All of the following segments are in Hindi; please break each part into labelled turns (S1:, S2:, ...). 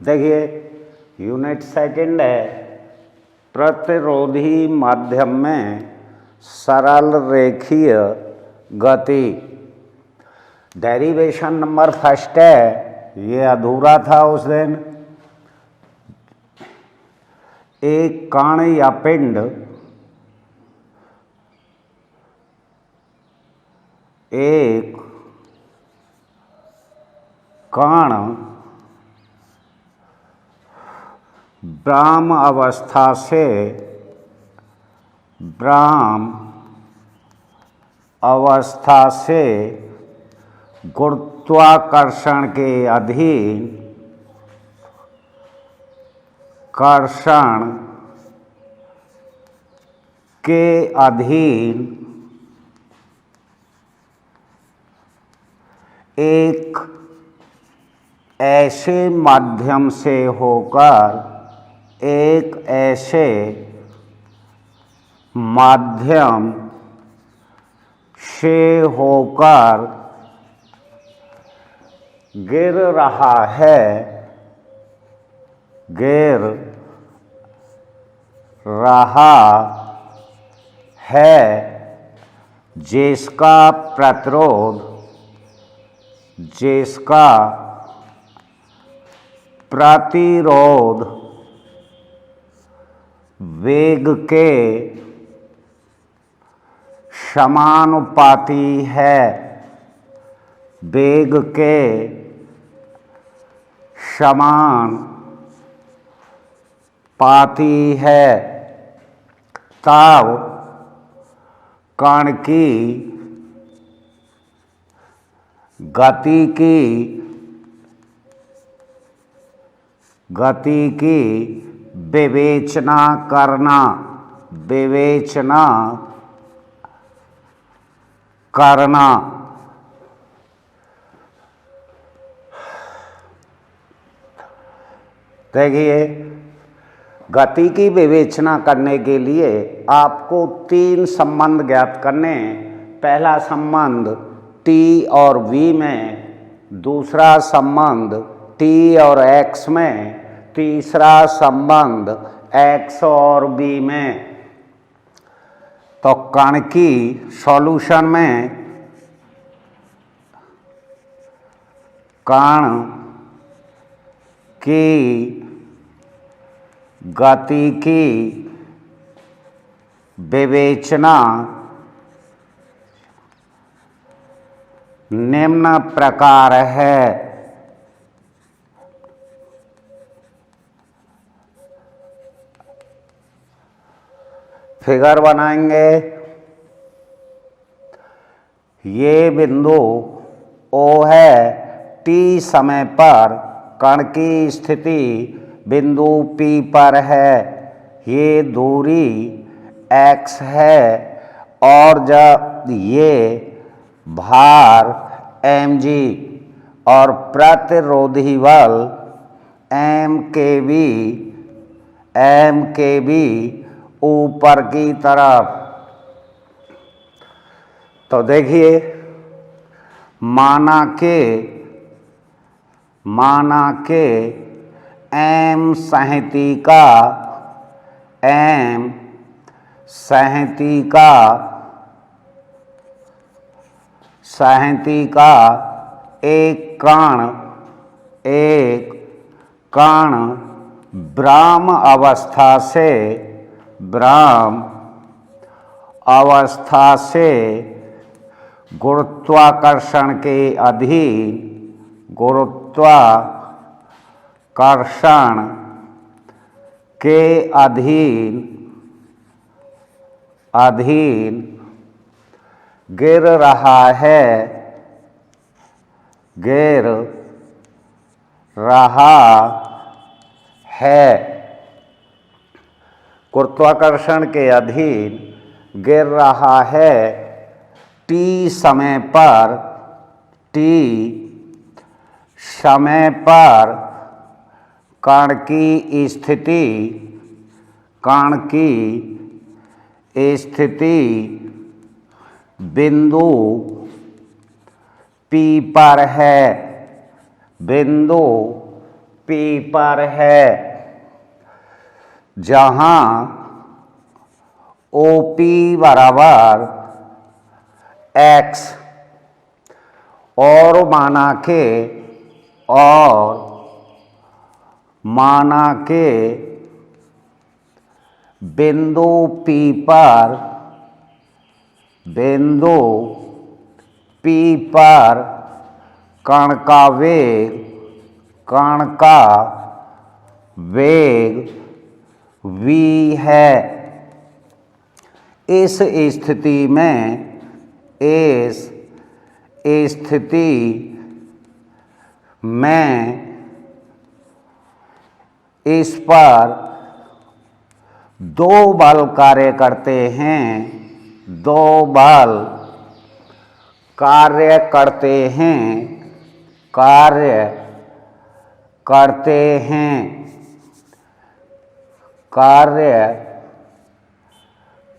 S1: देखिए यूनिट सेकंड है, प्रतिरोधी माध्यम में सरल रेखीय गति। डेरिवेशन नंबर फर्स्ट है, ये अधूरा था उस दिन। एक कण या पिंड एक कण ब्राह्म अवस्था से गुरुत्वाकर्षण के अधीन एक ऐसे माध्यम से होकर गिर रहा है जिसका प्रतिरोध वेग के समानुपाती है, तब कण की गति की विवेचना करना। देखिए गति की विवेचना करने के लिए आपको 3 संबंध ज्ञात करने। पहला संबंध t और v में, दूसरा संबंध t और x में, तीसरा संबंध x और b में। तो कण की सॉल्यूशन में कण की गति की विवेचना निम्न प्रकार है। फिगर बनाएंगे। ये बिंदु O है, t समय पर कण की स्थिति बिंदु P पर है। ये दूरी x है और जब ये भार mg और प्रतिरोधी बल mkb ऊपर की तरफ। तो देखिए माना के m सहती का एक कण ब्राह्म अवस्था से गुरुत्वाकर्षण के अधीन गिर रहा है। गुरुत्वाकर्षण के अधीन गिर रहा है t समय पर कण की स्थिति बिंदु P पर है। बिंदु P P पर है, जहाँ OP बराबर X और माना के बिंदु P पर कण का वेग v है। इस स्थिति में इस पर दो बल कार्य करते हैं,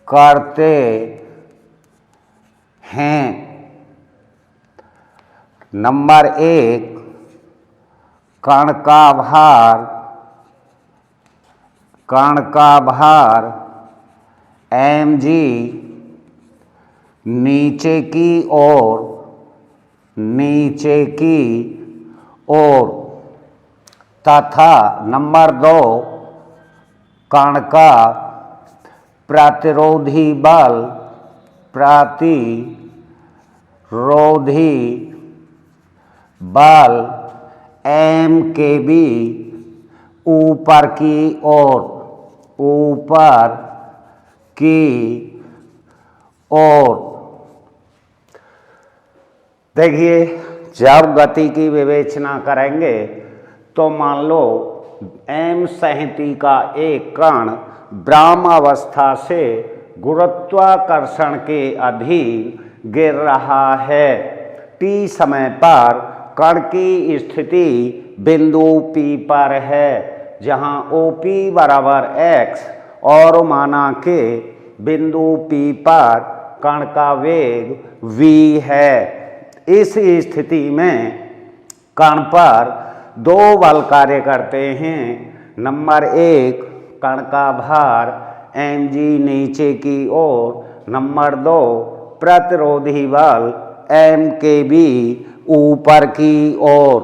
S1: करते हैं। नंबर 1, कण का भार mg नीचे की ओर तथा नंबर 2, कण का प्रतिरोधी बल mkb ऊपर की ओर। देखिए, जब गति की विवेचना करेंगे तो मान लो m संहति का एक कण ब्राह्म अवस्था से गुरुत्वाकर्षण के अधीन गिर रहा है। t समय पर कण की स्थिति बिंदु P पर है, जहाँ OP बराबर X और माना के बिंदु P पर कण का वेग v है। इस स्थिति में कण पर दो बल कार्य करते हैं। नंबर 1, कण का भार mg नीचे की ओर। नंबर 2, प्रतिरोधी बल mkb ऊपर की ओर।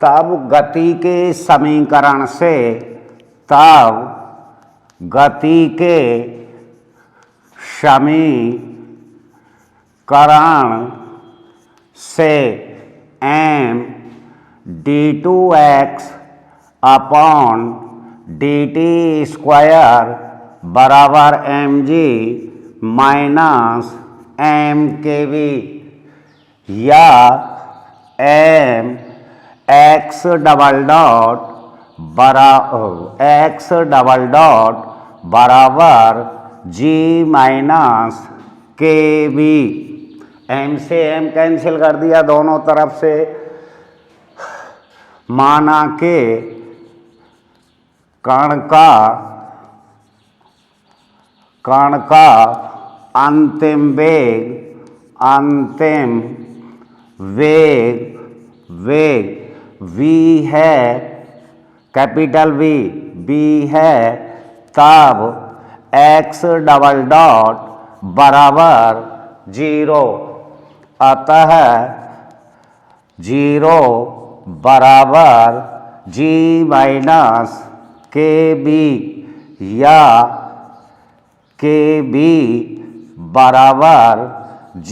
S1: तब गति के समीकरण से m d2x upon dt square बराबर mg माइनस mkb या m x डबल डॉट बराबर g माइनस के बी। m से m कैंसिल कर दिया दोनों तरफ से। माना के कण का अंतिम वेग v है, कैपिटल V है, तब x डबल डॉट बराबर 0, अतः 0 बराबर g माइनस के बी या के बी बराबर g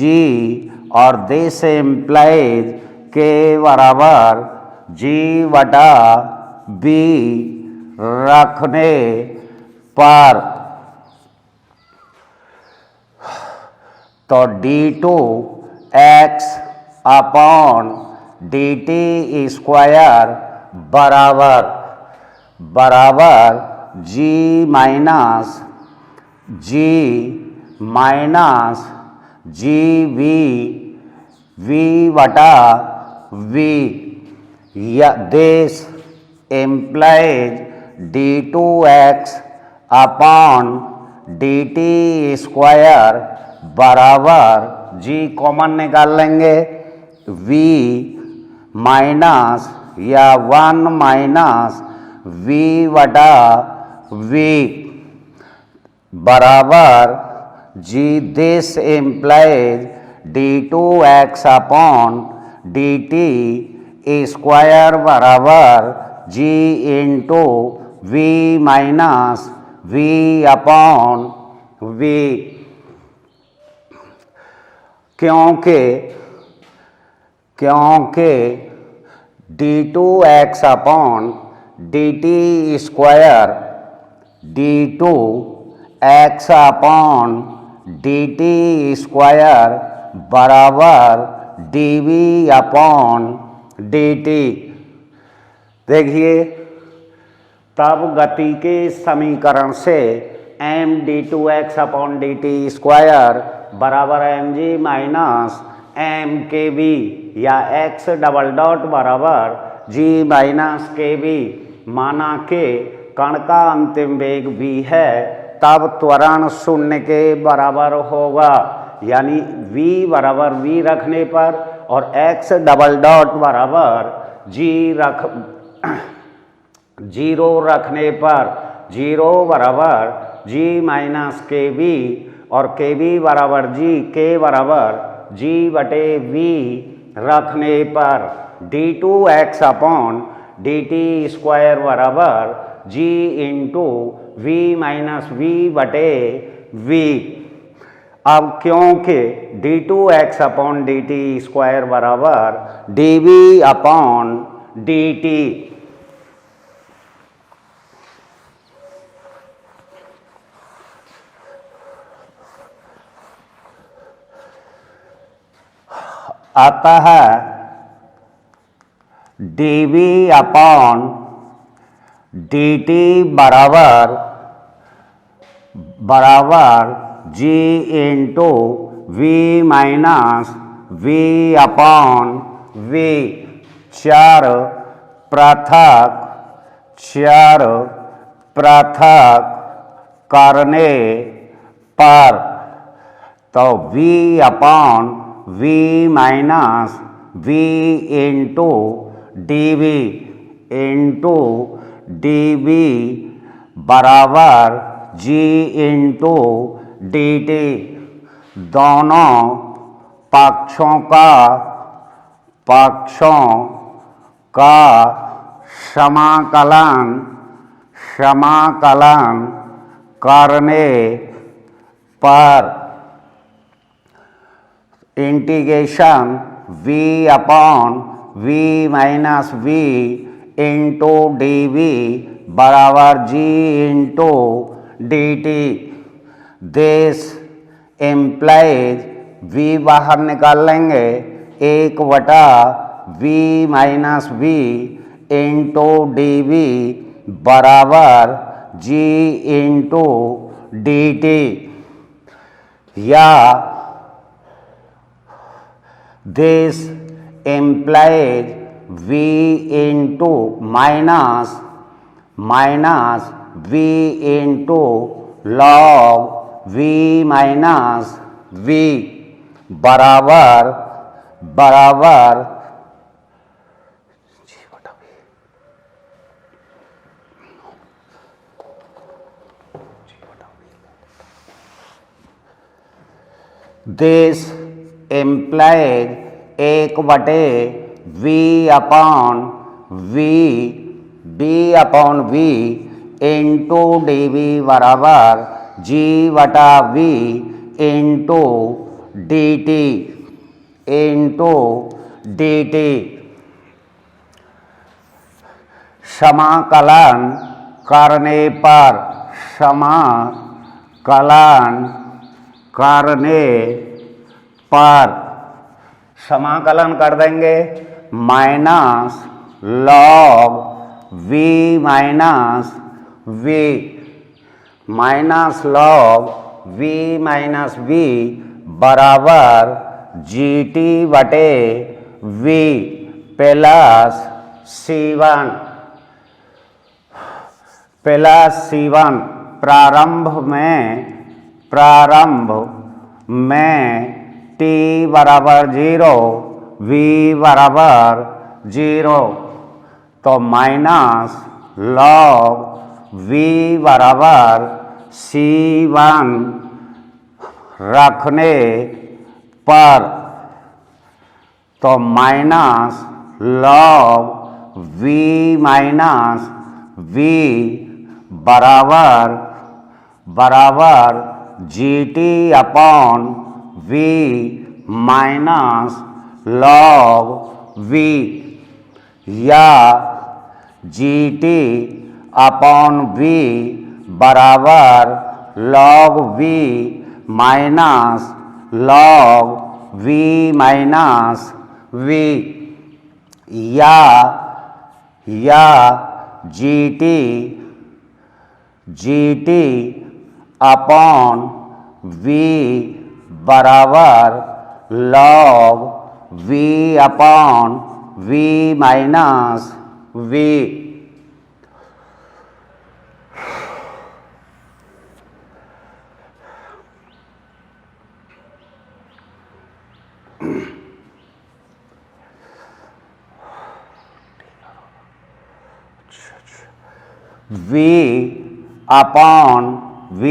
S1: और दिस इम्प्लाइज के बराबर g बटा b रखने पर तो d2x अपॉन dt स्क्वायर बराबर g माइनस gv v बटा v, या this implies d2x upon dt square बराबर g कॉमन निकाल लेंगे v माइनस या 1 माइनस v बटा v बराबर g, this implies d2x upon dt square बराबर g into v minus v upon v, क्योंकि d2x upon dt square d2x upon dt square बराबर dv अपॉन dt। देखिए, तब गति के समीकरण से m d2x upon dt square बराबर mg माइनस m के बी या x डबल डॉट बराबर g माइनस के बी, माना के कण का अंतिम वेग v है, तब त्वरण शून्य के बराबर होगा, यानी v बराबर v रखने पर और x डबल डॉट बराबर जीरो रखने पर 0 बराबर g माइनस के बी और के बी बराबर g, के बराबर g बटे v रखने पर d2x अपॉन dt स्क्वायर बराबर g into v minus v बटे v। अब क्योंकि d2x अपॉन dt स्क्वायर बराबर dv अपॉन dt, अतः dv अपॉन dt बराबर g into v minus v upon v। चार पृथक करने पर तो v upon v minus v into dv बराबर g इंटू dt। दोनों पक्षों का समाकलन करने पर integration v upon v minus v into dv बराबर g into dt। This implies v बाहर निकाल लेंगे 1 बटा v minus v into dv बराबर g इंटू dt, या this implies v into minus v into log v minus v बराबर दिस implies 1 बटे v upon v into dv बराबर g बटा v इंटू dt। समाकलन करने पर समाकलन कर देंगे minus log v minus v बराबर GT बटे V प्लस C1 प्रारंभ में t बराबर 0 v बराबर 0 तो माइनस लॉग v बराबर C1 रखने पर तो minus log v minus v बराबर GT upon V minus log V या GT अपॉन V बराबर log V minus log V minus V या GT अपॉन V बराबर log V upon V minus V। V upon V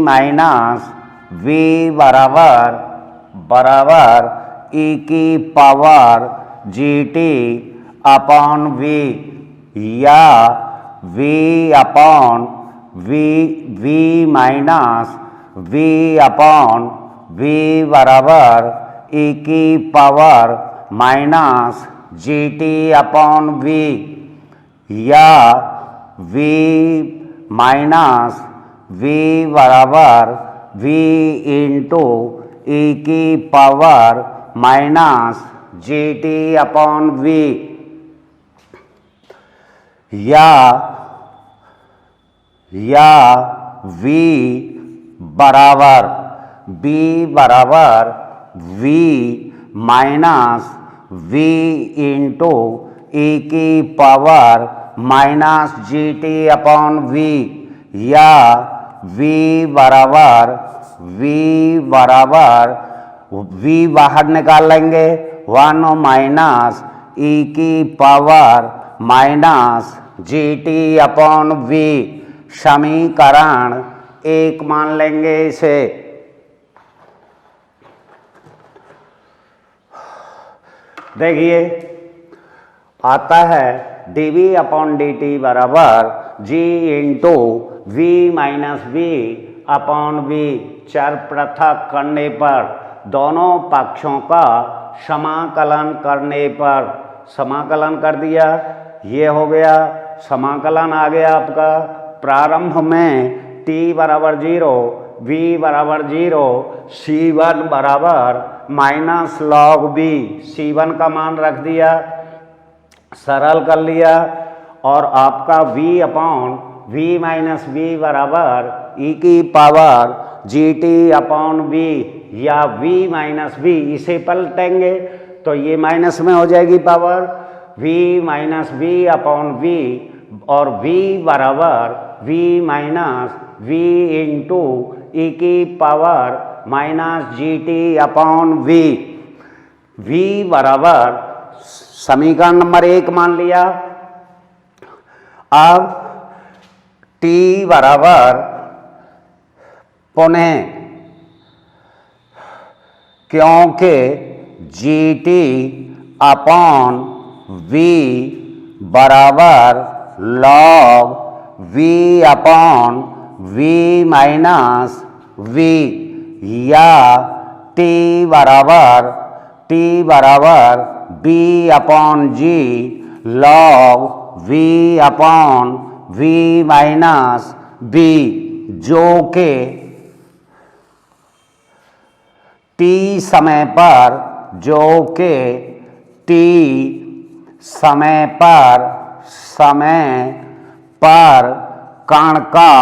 S1: minus V बराबर e की पावर GT अपॉन V या V upon V minus V upon V बराबर e की power minus GT upon V या V माइनस V बराबर V इंटू e की power minus GT upon V या V बराबर V minus V into e की power minus GT upon V या V बराबर V बाहर निकाल लेंगे 1 माइनस e की power minus GT upon V समीकरण 1 मान लेंगे इसे। देखिए आता है dV अपॉन dt बराबर G into V minus V upon V। चर पृथक करने पर दोनों पक्षों का समाकलन करने पर समाकलन कर दिया, ये हो गया समाकलन आ गया आपका। प्रारंभ में t बराबर 0 v बराबर 0 C1 बराबर माइनस लॉग b, C1 का मान रख दिया, सरल कर लिया और आपका v upon v minus v बराबर e की पावर GT अपॉन v या v माइनस v, इसे पलटेंगे तो ये माइनस में हो जाएगी power v minus v upon v और v बराबर v minus v into e की power minus GT upon v बराबर समीकरण नंबर 1 मान लिया। अब t बराबर पुनः क्योंकि GT अपॉन V बराबर log V upon V minus V या t बराबर B upon G log V upon V minus B, जो के t समय पर कण का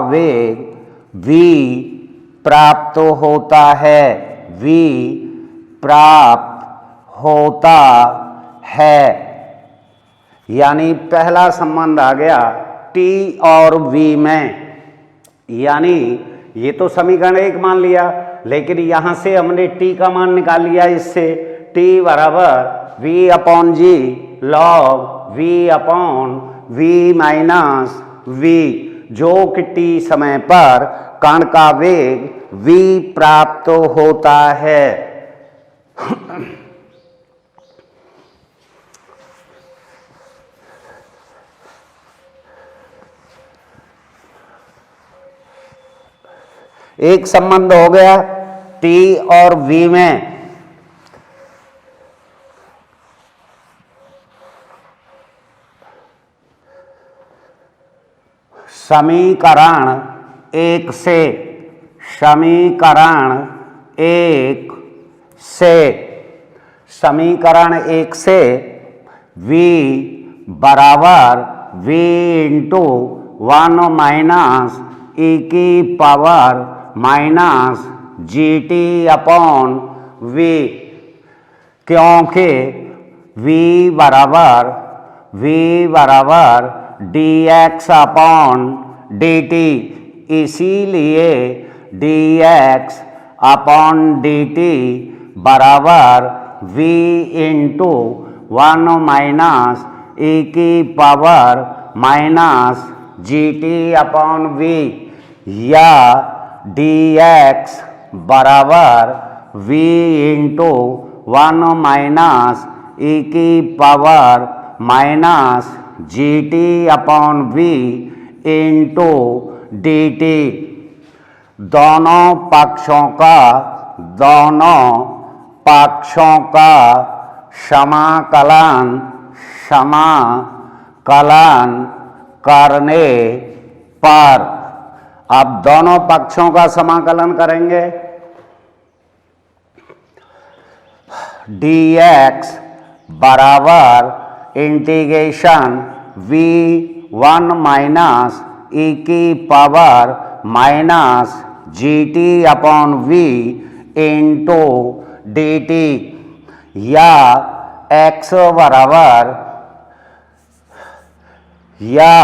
S1: वेग v प्राप्त होता है, v प्राप्त होता है। यानी पहला संबंध आ गया t और v में, यानी ये तो समीकरण 1 मान लिया, लेकिन यहां से हमने t का मान निकाल लिया। इससे t बराबर v upon g log v upon v minus v, जो कि t समय पर कण का वेग v प्राप्त होता है। एक संबंध हो गया t और v में। समीकरण 1 से, समीकरण 1 से, समीकरण 1 से v बराबर v इंटू 1 माइनस e की power minus g t upon v, क्योंकि v बराबर dx अपॉन dt, इसीलिए dx अपॉन dt बराबर v इंटू 1 माइनस e की power minus g t upon v, या dx बराबर v इंटू 1 माइनस e की power minus g t upon v into d T. दोनों पक्षों का समाकलन करने पर, अब दोनों पक्षों का समाकलन करेंगे। dx बराबर इंटीग्रेशन v1 माइनस e की power minus g t upon v into d t, या x बराबर, या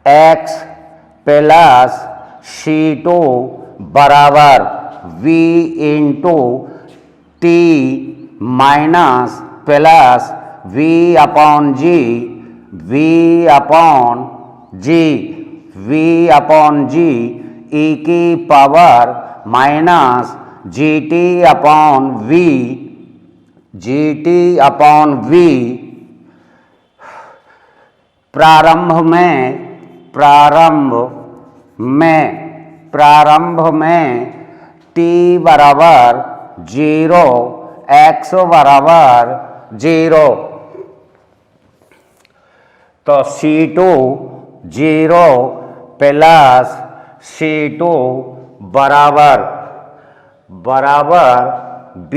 S1: x प्लस c2 बराबर v into t minus plus v upon g, v upon g e की power minus g t upon v। प्रारंभ में t बराबर 0, x बराबर 0, तो C2 0 प्लस C2 बराबर b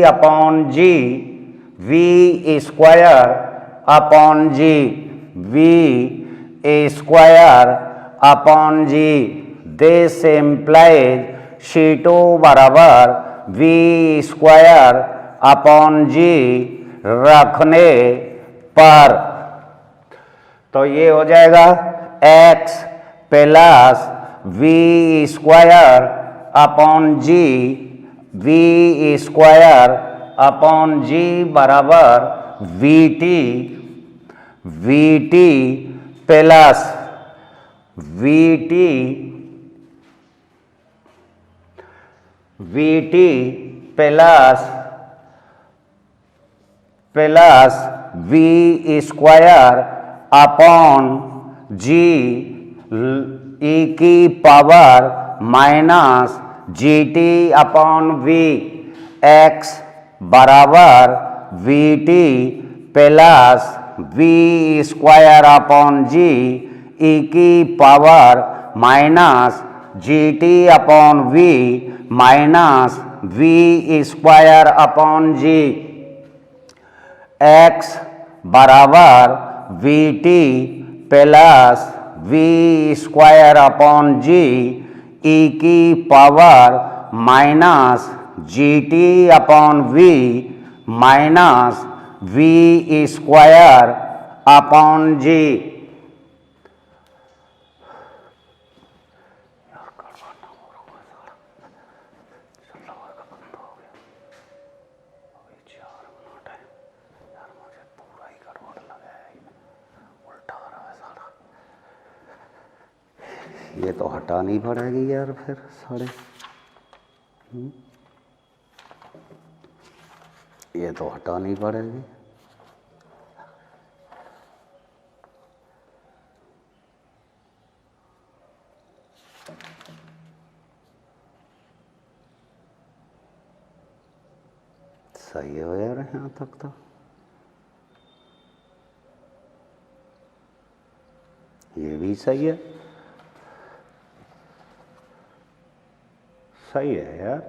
S1: upon g v square upon g, v square upon g. This implies C2 बराबर v स्क्वायर अपॉन जी रखने पर, तो ये हो जाएगा x plus v square upon g, v square upon g बराबर vt plus v square upon g e की power minus g t upon v, x बराबर vt plus v square upon g e की power minus g t upon v minus v square upon g, x बराबर vt plus v square upon g e की power minus g t upon v minus v square upon जी। ये तो हटानी पड़ेगी यार फिर सारे। ये तो हटानी पड़ेगी। सही हो यार यहाँ तक तो। ये भी सही है, सही है यार,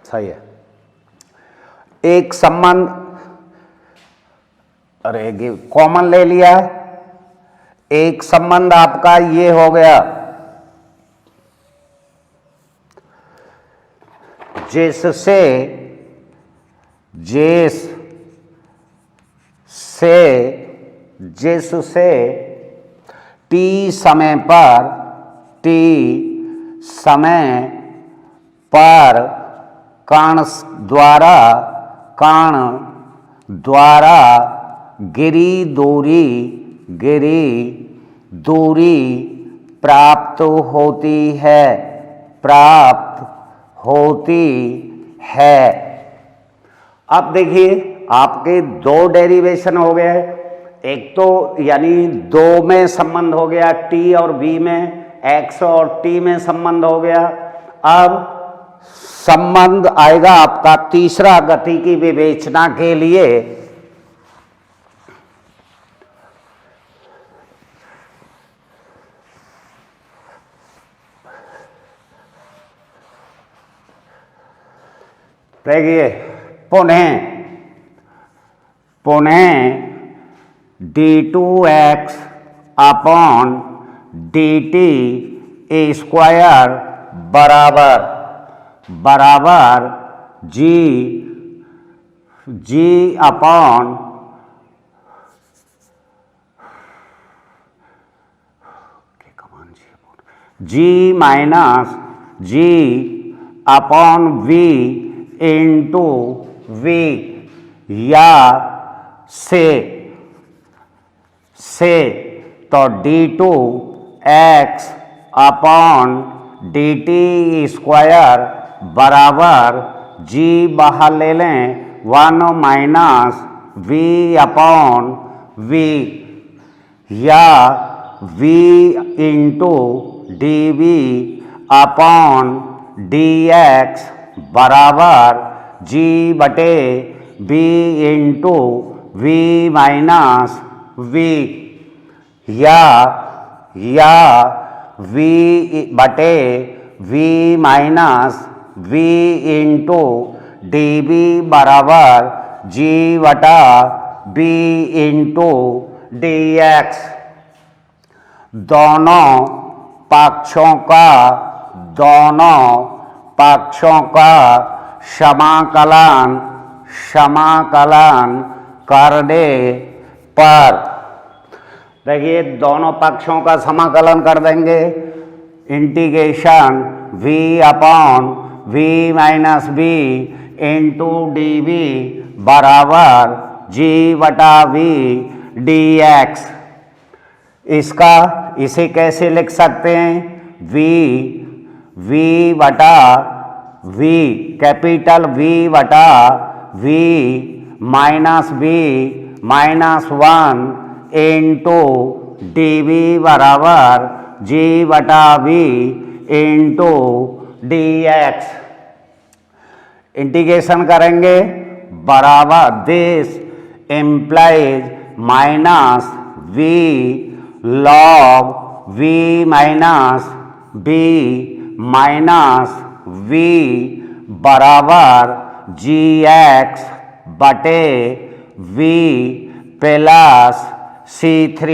S1: सही है। एक संबंध, अरे ये कॉमन ले लिया। एक संबंध आपका ये हो गया जिससे टी समय पर कण द्वारा गिरी दूरी प्राप्त होती है। अब देखिए आपके दो डेरिवेशन हो गए। एक तो यानी दो में संबंध हो गया टी और बी में, एक्स और टी में संबंध हो गया। अब संबंध आएगा आपका तीसरा गति की विवेचना के लिए। देखिए पुनः d2x अपॉन dt स्क्वायर बराबर g upon g minus g upon v into v, या से तो d2x अपॉन dt स्क्वायर बराबर g बाहर ले लें 1 माइनस v अपॉन v, या v into dv upon dx बराबर g बटे b into v minus v, या v बटे v minus v into db बराबर g बटा b इंटू dx। दोनों पक्षों का समाकलन करने पर, देखिए दोनों पक्षों का समाकलन कर देंगे। Integration v upon v minus b into d b बराबर g बटा v dx। इसे कैसे लिख सकते हैं? v बटा v, कैपिटल V बटा v minus b minus 1 into d b बराबर g बटा v इंटू dx। इंटीग्रेशन करेंगे बराबर this implies minus v log v minus b minus v बराबर gx बटे v प्लस c3।